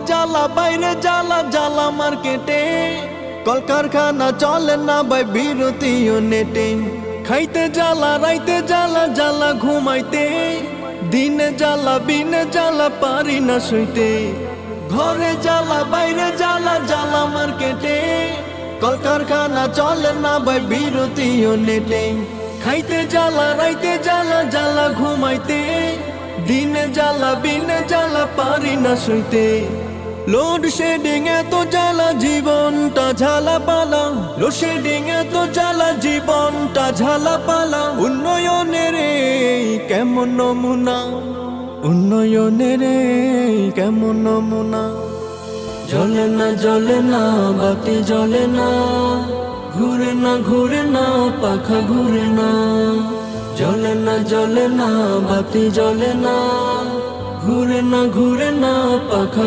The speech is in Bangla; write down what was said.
জ্বালা বাইরে জ্বালা জ্বালা মার্কেটে, কলকারখানা চলে না ভাই বিরতিও নেটে। খাইতে জ্বালা রাইতে জ্বালা জ্বালা ঘুমাইতে, দিনে জ্বালা বিনে জ্বালা পারি না শুইতে। ঘরে জ্বালা বাইরে জ্বালা জ্বালা মার্কেটে, কলকারখানা চলে না ভাই বিরতিও নেটে। খাইতে জ্বালা রাইতে জ্বালা জ্বালা ঘুমাইতে, দিনে জ্বালা বিনে জ্বালা পারি না শুইতে। লোডশেডিং এত জ্বালা জীবনটা ঝালা পালা, লোডশেডিং এত জ্বালা জীবনটা ঝালা পালা। উন্নয়নের কেমন নমুনা, উন্নয়নের কেমন নমুনা। জ্বলে না বাতি জ্বলে না, ঘুরে না পাখা ঘুরে না। জ্বলে না বাতি জ্বলে না, ঘুরে না পাখা